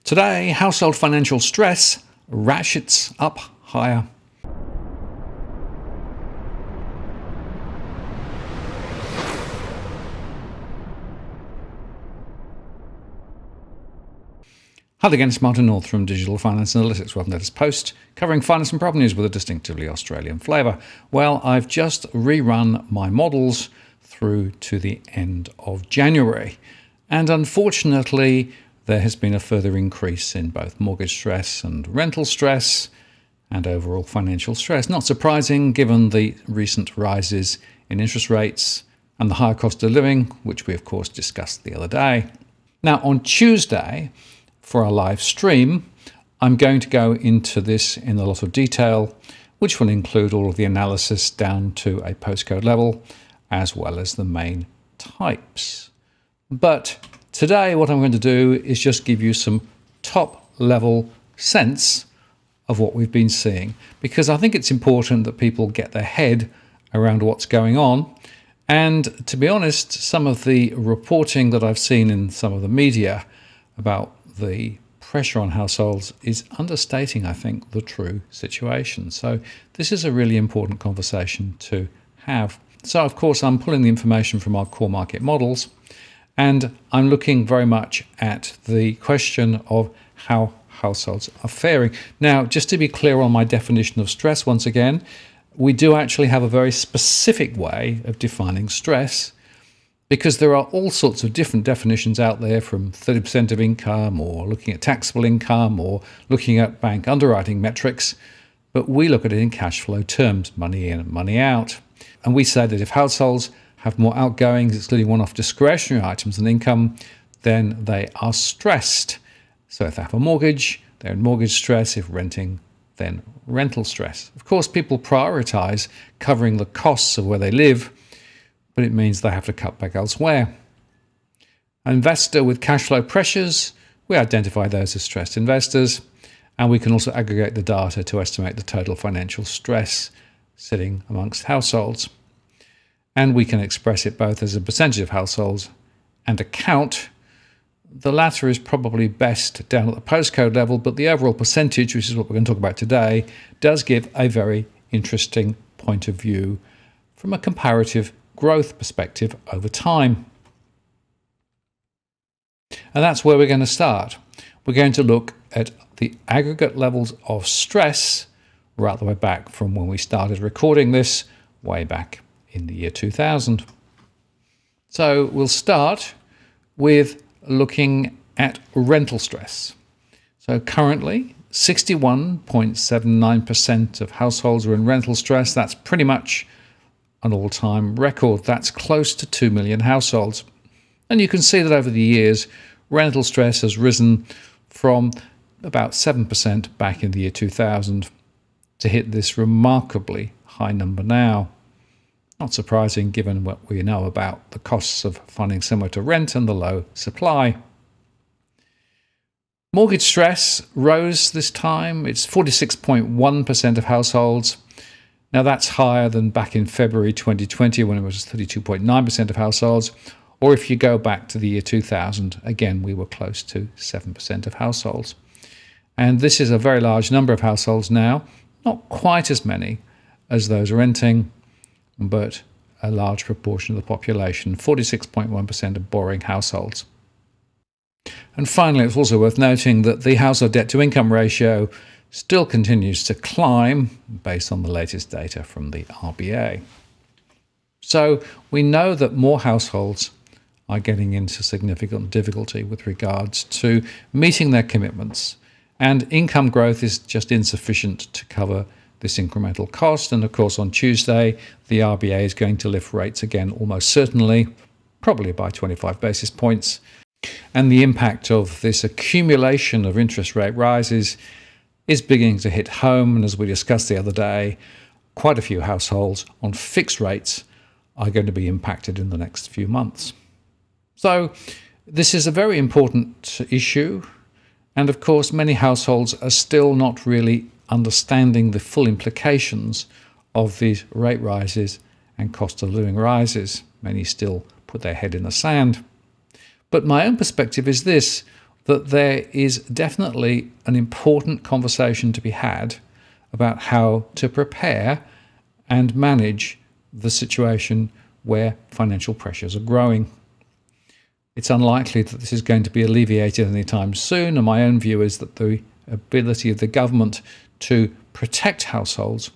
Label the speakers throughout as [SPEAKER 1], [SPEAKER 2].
[SPEAKER 1] Today, household financial stress ratchets up higher. Hi again, it's Martin North from Digital Finance Analytics. Welcome to this post covering finance and property news with a distinctively Australian flavour. Well, I've just rerun my models through to the end of January, and unfortunately there has been a further increase in both mortgage stress and rental stress and overall financial stress. Not surprising given the recent rises in interest rates and the higher cost of living, which we of course discussed the other day. Now on Tuesday, for our live stream, I'm going to go into this in a lot of detail, which will include all of the analysis down to a postcode level, as well as the main types. But today what I'm going to do is just give you some top level sense of what we've been seeing, because I think it's important that people get their head around what's going on. And to be honest, some of the reporting that I've seen in some of the media about the pressure on households is understating, I think, the true situation. So this is a really important conversation to have. So of course I'm pulling the information from our core market models, and I'm looking very much at the question of how households are faring. Now, just to be clear on my definition of stress, once again, we do actually have a very specific way of defining stress, because there are all sorts of different definitions out there, from 30% of income, or looking at taxable income, or looking at bank underwriting metrics. But we look at it in cash flow terms, money in and money out. And we say that if households have more outgoings, excluding one-off discretionary items than income, then they are stressed. So if they have a mortgage, they're in mortgage stress. If renting, then rental stress. Of course, people prioritize covering the costs of where they live, but it means they have to cut back elsewhere. An investor with cash flow pressures, we identify those as stressed investors, and we can also aggregate the data to estimate the total financial stress sitting amongst households. And we can express it both as a percentage of households and a count. The latter is probably best down at the postcode level, but the overall percentage, which is what we're going to talk about today, does give a very interesting point of view from a comparative growth perspective over time. And that's where we're going to start. We're going to look at the aggregate levels of stress right the way back from when we started recording this, way back in the year 2000. So we'll start with looking at rental stress. So currently 61.79% of households are in rental stress. That's pretty much an all-time record. That's close to 2 million households. And you can see that over the years, rental stress has risen from about 7% back in the year 2000 to hit this remarkably high number now. Not surprising given what we know about the costs of finding somewhere to rent and the low supply. Mortgage stress rose this time. It's 46.1% of households. Now that's higher than back in February 2020 when it was 32.9% of households. Or if you go back to the year 2000, again, we were close to 7% of households. And this is a very large number of households now, not quite as many as those renting, but a large proportion of the population, 46.1% of borrowing households. And finally, it's also worth noting that the household debt to income ratio still continues to climb based on the latest data from the RBA. So we know that more households are getting into significant difficulty with regards to meeting their commitments, and income growth is just insufficient to cover this incremental cost. And of course, on Tuesday, the RBA is going to lift rates again, almost certainly, probably by 25 basis points. And the impact of this accumulation of interest rate rises is beginning to hit home. And as we discussed the other day, quite a few households on fixed rates are going to be impacted in the next few months. So this is a very important issue. And of course, many households are still not really understanding the full implications of these rate rises and cost of living rises. Many still put their head in the sand. But my own perspective is this: that there is definitely an important conversation to be had about how to prepare and manage the situation where financial pressures are growing. It's unlikely that this is going to be alleviated anytime soon, and my own view is that the ability of the government to protect households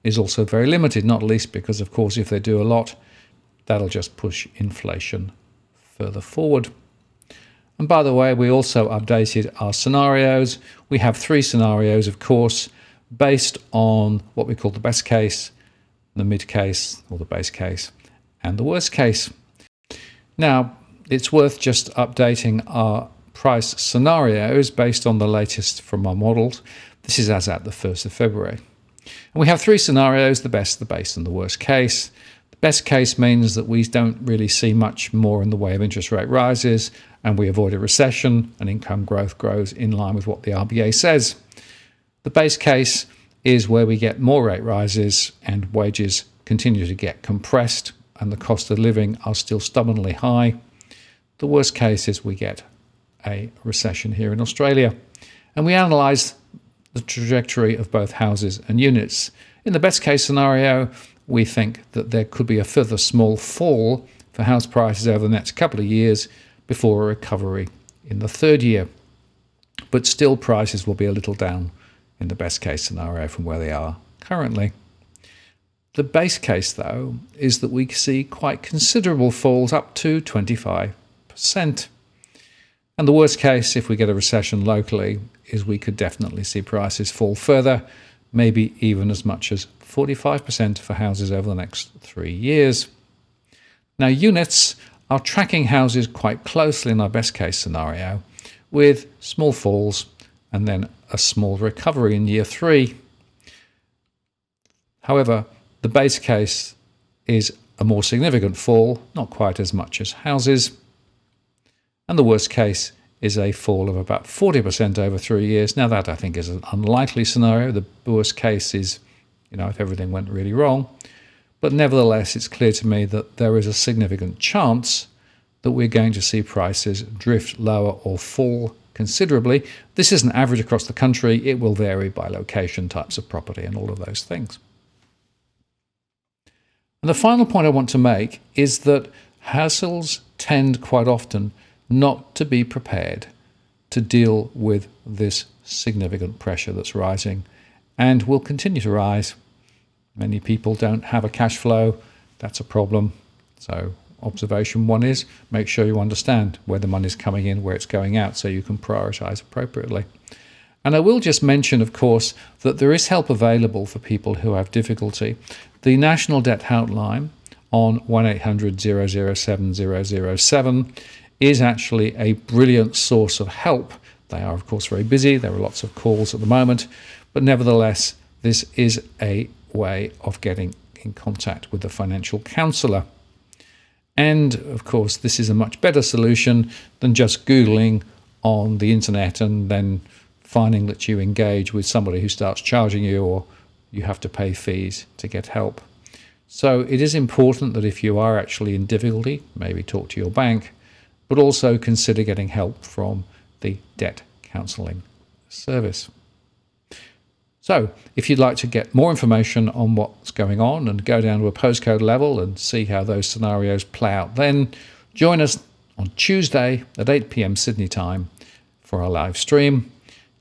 [SPEAKER 1] is also very limited, not least because, of course, if they do a lot, that'll just push inflation further forward. And by the way, we also updated our scenarios. We have 3 scenarios, of course, based on what we call the best case, the mid case, or the base case, and the worst case. Now, it's worth just updating our price scenarios based on the latest from our models. This is as at the 1st of February. And we have 3 scenarios, the best, the base, and the worst case. The best case means that we don't really see much more in the way of interest rate rises, and we avoid a recession, and income growth grows in line with what the RBA says. The base case is where we get more rate rises and wages continue to get compressed, and the cost of living are still stubbornly high. The worst case is we get a recession here in Australia. And we analyse the trajectory of both houses and units. In the best case scenario, we think that there could be a further small fall for house prices over the next couple of years before a recovery in the 3rd year. But still, prices will be a little down in the best case scenario from where they are currently. The base case, though, is that we see quite considerable falls up to 25%. And the worst case, if we get a recession locally, is we could definitely see prices fall further, maybe even as much as 45% for houses over the next 3 years. Now, units are tracking houses quite closely in our best case scenario, with small falls and then a small recovery in year 3. However, the base case is a more significant fall, not quite as much as houses. And the worst case is a fall of about 40% over 3 years. Now, that I think is an unlikely scenario. The worst case is, if everything went really wrong. But nevertheless, it's clear to me that there is a significant chance that we're going to see prices drift lower or fall considerably. This isn't average across the country. It will vary by location, types of property, and all of those things. And the final point I want to make is that households tend quite often not to be prepared to deal with this significant pressure that's rising and will continue to rise. Many people don't have a cash flow. That's a problem. So observation 1 is make sure you understand where the money's coming in, where it's going out, so you can prioritize appropriately. And I will just mention, of course, that there is help available for people who have difficulty. The National Debt Helpline on 1-800-007-007 is actually a brilliant source of help. They are, of course, very busy. There are lots of calls at the moment. But nevertheless, this is a way of getting in contact with a financial counsellor. And, of course, this is a much better solution than just Googling on the internet and then finding that you engage with somebody who starts charging you or you have to pay fees to get help. So it is important that if you are actually in difficulty, maybe talk to your bank, but also consider getting help from the Debt Counselling Service. So if you'd like to get more information on what's going on and go down to a postcode level and see how those scenarios play out, then join us on Tuesday at 8 p.m. Sydney time for our live stream.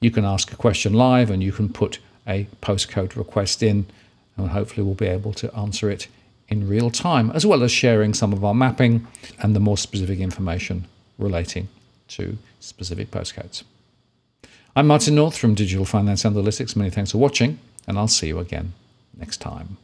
[SPEAKER 1] You can ask a question live and you can put a postcode request in, and hopefully we'll be able to answer it in real time, as well as sharing some of our mapping and the more specific information relating to specific postcodes. I'm Martin North from Digital Finance Analytics. Many thanks for watching, and I'll see you again next time.